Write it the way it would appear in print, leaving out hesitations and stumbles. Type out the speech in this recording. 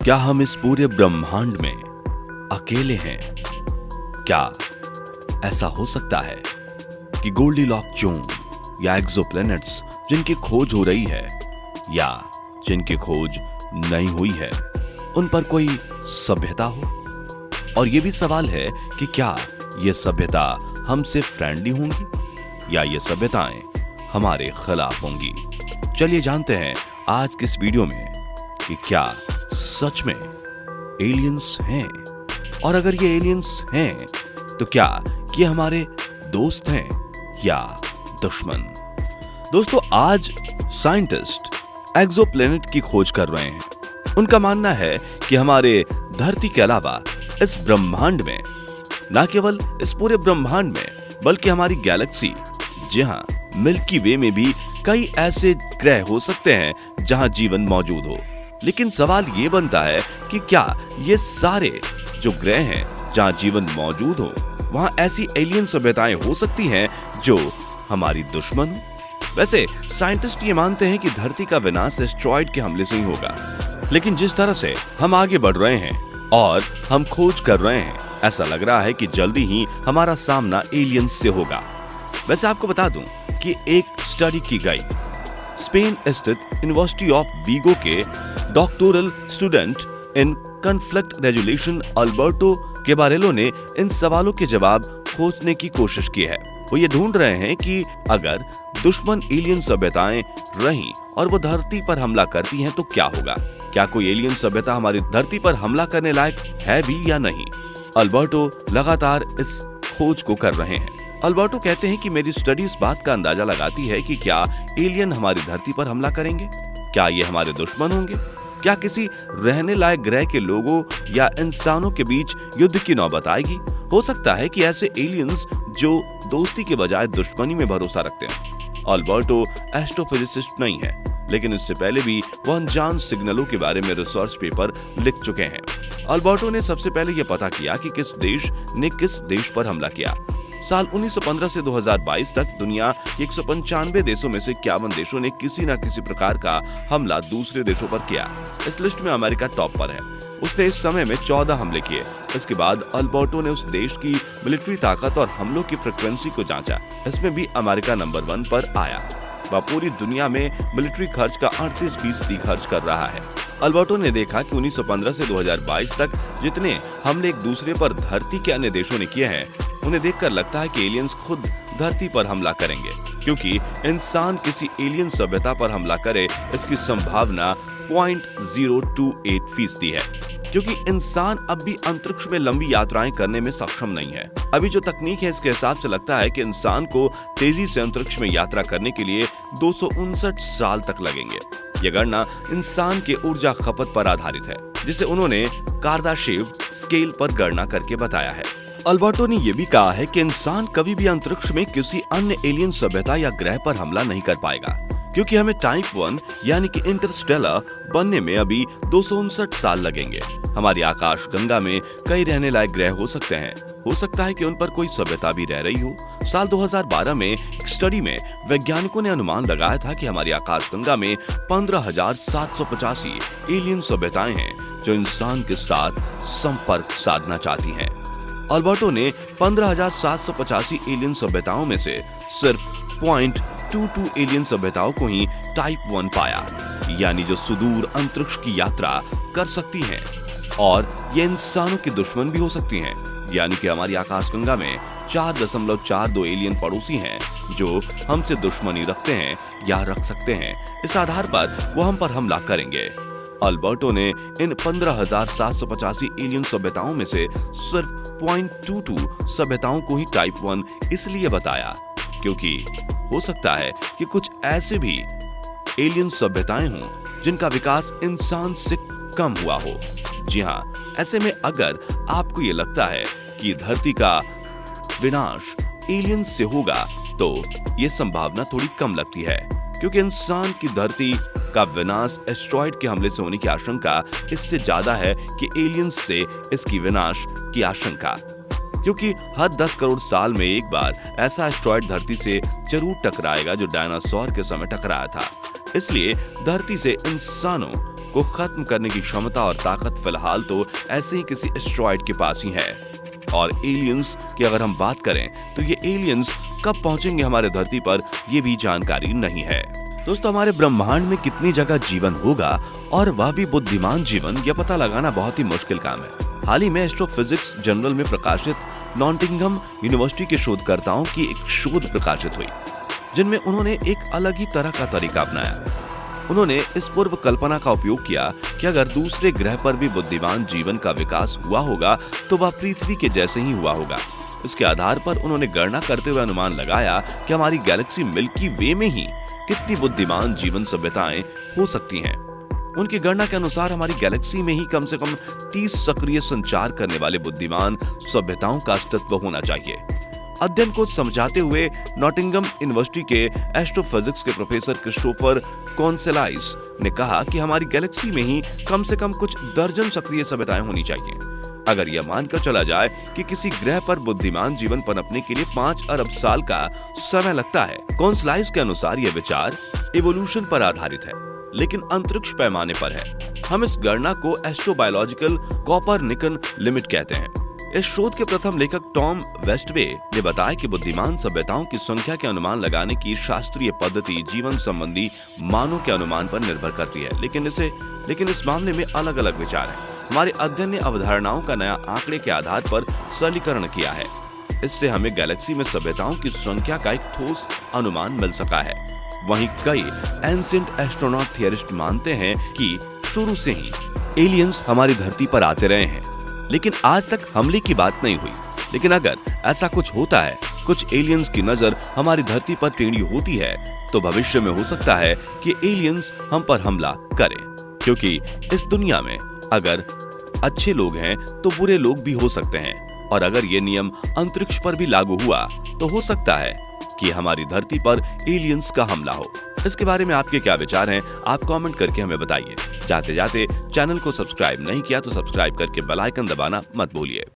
क्या हम इस पूरे ब्रह्मांड में अकेले हैं? क्या ऐसा हो सकता है कि गोल्डीलॉक्स जोन या एक्सोप्लैनेट्स जिनकी खोज हो रही है या जिनकी खोज नहीं हुई है, उन पर कोई सभ्यता हो? और यह भी सवाल है कि क्या यह सभ्यता हमसे फ्रेंडली होंगी या ये सभ्यताएं हमारे खिलाफ होंगी? चलिए जानते हैं आज के इस वीडियो में कि क्या सच में एलियंस हैं, और अगर ये एलियंस हैं तो क्या ये हमारे दोस्त हैं या दुश्मन? दोस्तों, आज साइंटिस्ट एक्सोप्लैनेट की खोज कर रहे हैं। उनका मानना है कि हमारे धरती के अलावा इस ब्रह्मांड में, न केवल इस पूरे ब्रह्मांड में बल्कि हमारी गैलेक्सी, जहां मिल्की वे में भी कई ऐसे ग्रह हो सकते हैं जहां जीवन मौजूद हो। लेकिन सवाल ये बनता है कि क्या ये सारे जो ग्रह हैं जहां जीवन मौजूद हो, वहां ऐसी एलियन सभ्यताएं हो सकती हैं जो हमारी दुश्मन हो? वैसे साइंटिस्ट ये मानते हैं कि धरती का विनाश एस्टेरॉयड के हमले से ही होगा, लेकिन जिस तरह से हम आगे बढ़ रहे हैं और हम खोज कर रहे हैं, ऐसा लग रहा है कि जल्दी ही हमारा सामना एलियंस से होगा। वैसे आपको बता दूं कि एक स्टडी की गई स्पेन स्थित यूनिवर्सिटी ऑफ वीगो के doctoral student in conflict resolution Alberto Caballero ने इन सवालों के जवाब खोजने की कोशिश की है। वो ये ढूंढ रहे हैं कि अगर दुश्मन एलियन सभ्यताएं रहीं और वो धरती पर हमला करती हैं तो क्या होगा? क्या कोई एलियन सभ्यता हमारी धरती पर हमला करने लायक है भी या नहीं? अल्बर्टो लगातार इस खोज को कर रहे हैं। अल्बर्टो कहते हैं कि मेरी स्टडी इस बात का अंदाजा लगाती है कि क्या एलियन हमारी धरती पर हमला करेंगे? क्या ये हमारे दुश्मन होंगे? क्या किसी रहने लायक ग्रह के लोगों या इंसानों के बीच युद्ध की नौबत आएगी? हो सकता है कि ऐसे एलियंस जो दोस्ती के बजाय दुश्मनी में भरोसा रखते हैं। अल्बर्टो एस्ट्रोफिजिसिस्ट नहीं है, लेकिन इससे पहले भी वह अनजान सिग्नलों के बारे में रिसर्च पेपर लिख चुके हैं। अल्बर्टो ने सबसे पहले यह पता किया कि किस देश ने किस देश पर हमला किया। साल 1915 से 2022 तक दुनिया के 195 देशों में से 51 देशों ने किसी न किसी प्रकार का हमला दूसरे देशों पर किया। इस लिस्ट में अमेरिका टॉप पर है। उसने इस समय में 14 हमले किए। इसके बाद अल्बर्टो ने उस देश की मिलिट्री ताकत और हमलों की फ्रिक्वेंसी को जांचा। इसमें भी अमेरिका नंबर 1 पर आया। वह पूरी दुनिया में मिलिट्री खर्च का 38% खर्च कर रहा है। अल्बर्टो ने देखा कि 1915 से 2022 तक जितने हमले एक दूसरे पर धरती के अन्य देशों ने किए हैं, उन्हें देखकर लगता है कि एलियंस खुद धरती पर हमला करेंगे, क्योंकि इंसान किसी एलियन सभ्यता पर हमला करे इसकी संभावना 0.028% है, क्योंकि इंसान अब भी अंतरिक्ष में लंबी यात्राएं करने में सक्षम नहीं है। अभी जो तकनीक है इसके हिसाब से लगता है कि इंसान को तेजी से अंतरिक्ष में यात्रा करने के लिए 259 साल तक लगेंगे। यह गणना इंसान के ऊर्जा खपत पर आधारित है, जिसे उन्होंने कार्दाशेव स्केल पर गणना करके बताया है। अल्बर्टो ने यह भी कहा है कि इंसान कभी भी अंतरिक्ष में किसी अन्य एलियन सभ्यता या ग्रह पर हमला नहीं कर पाएगा, क्योंकि हमें टाइप 1 यानी कि इंटरस्टेलर बनने में अभी 259 साल लगेंगे। हमारी आकाश गंगा में कई रहने लायक ग्रह हो सकते हैं। हो सकता है कि उन पर कोई सभ्यता भी रह रही हो। साल 2012 में एक स्टडी में वैज्ञानिकों ने अनुमान लगाया था कि हमारी आकाश गंगा में 15,785 एलियन सभ्यताएं हैं जो इंसान के साथ संपर्क साधना चाहती हैं। अल्बर्टो ने 15,785 एलियन सभ्यताओं में से सिर्फ 0.22 एलियन सभ्यताओं को ही टाइप 1 पाया, यानी जो सुदूर अंतरिक्ष की यात्रा कर सकती हैं, और ये इंसानों की दुश्मन भी हो सकती हैं, यानी कि हमारी आकाशगंगा में 4.42 एलियन पड़ोसी हैं जो हमसे दुश्मनी रखते हैं या रख सकते हैं। इस आधार पर वो हम पर हमला करेंगे। अल्बर्टो ने इन 15,785 एलियन सभ्यताओं में से सिर्फ 0.22 सभ्यताओं को ही टाइप 1 इसलिए बताया क्योंकि हो सकता है कि कुछ ऐसे भी एलियन सभ्यताएं हों जिनका विकास इंसान से कम हुआ हो। जी हाँ, ऐसे में अगर आपको ये लगता है कि धरती का विनाश एलियन से होगा, तो ये संभावना थोड़ी कम लगती है, क्योंकि इंसान की धरती का विनाश एस्टेरॉयड के हमले से होने की आशंका इससे ज्यादा है कि एलियंस से इसकी विनाश की आशंका, क्योंकि हर 10 करोड़ साल में एक बार ऐसा एस्टेरॉयड धरती से जरूर टकराएगा जो डायनासोर के समय टकराया था। इसलिए धरती से इंसानों को खत्म करने की क्षमता और ताकत फिलहाल तो ऐसे ही किसी एस्टेरॉयड के पास ही है। और एलियंस की अगर हम बात करें तो ये एलियंस कब पहुंचेंगे हमारे धरती पर, ये भी जानकारी नहीं है। दोस्तों, हमारे ब्रह्मांड में कितनी जगह जीवन होगा और वह भी बुद्धिमान जीवन, यह पता लगाना बहुत ही मुश्किल काम है। हाल ही में एस्ट्रोफिजिक्स जर्नल में प्रकाशित नॉटिंघम यूनिवर्सिटी के शोधकर्ताओं की एक शोध प्रकाशित हुई, जिनमें उन्होंने एक अलग ही तरह का तरीका अपनाया। उन्होंने इस पूर्व कल्पना का उपयोग किया कि अगर दूसरे ग्रह पर भी बुद्धिमान जीवन का विकास हुआ होगा तो वह पृथ्वी के जैसे ही हुआ होगा। इसके आधार पर उन्होंने गणना करते हुए अनुमान लगाया कि हमारी गैलेक्सी मिल्की वे में ही कितनी बुद्धिमान जीवन सभ्यताएं हो सकती हैं। उनकी गणना के अनुसार हमारी गैलेक्सी में ही कम से कम 30 सक्रिय संचार करने वाले बुद्धिमान सभ्यताओं का अस्तित्व होना चाहिए। अध्ययन को समझाते हुए नॉटिंघम यूनिवर्सिटी के एस्ट्रोफिजिक्स के प्रोफेसर क्रिस्टोफर कॉन्सेलाइस ने कहा कि हमारी गैलेक्सी में ही कम से कम कुछ दर्जन सक्रिय सभ्यताएं होनी चाहिए। अगर यह मानकर चला जाए कि किसी ग्रह पर बुद्धिमान जीवन पनपने के लिए 5 अरब साल का समय लगता है, कॉन्सेलाइस के अनुसार यह विचार इवोल्यूशन पर आधारित है, लेकिन अंतरिक्ष पैमाने पर है। हम इस गणना को एस्ट्रोबायोलॉजिकल कॉपरनिकन लिमिट कहते हैं। इस शोध के प्रथम लेखक टॉम वेस्टवे ने बताया कि बुद्धिमान सभ्यताओं की संख्या के अनुमान लगाने की शास्त्रीय पद्धति जीवन संबंधी मानों के अनुमान पर निर्भर करती है, लेकिन इस मामले में अलग अलग विचार हैं। हमारे अध्ययन ने अवधारणाओं का नया आंकड़े के आधार पर सरलीकरण किया है। इससे हमें गैलेक्सी में सभ्यताओं की संख्या का एक ठोस अनुमान मिल सका है। वहीं कई एंशिएंट एस्ट्रोनॉट थियरिस्ट मानते हैं कि शुरू से ही एलियंस हमारी धरती पर आते रहे हैं, लेकिन आज तक हमले की बात नहीं हुई। लेकिन अगर ऐसा कुछ होता है, कुछ एलियंस की नजर हमारी धरती पर टेढ़ी होती है, तो भविष्य में हो सकता है कि एलियंस हम पर हमला करें, क्योंकि इस दुनिया में अगर अच्छे लोग हैं तो बुरे लोग भी हो सकते हैं। और अगर ये नियम अंतरिक्ष पर भी लागू हुआ तो हो सकता है कि हमारी धरती पर एलियंस का हमला हो। इसके बारे में आपके क्या विचार हैं, आप कमेंट करके हमें बताइए। जाते जाते चैनल को सब्सक्राइब नहीं किया तो सब्सक्राइब करके बेल आइकन दबाना मत भूलिए।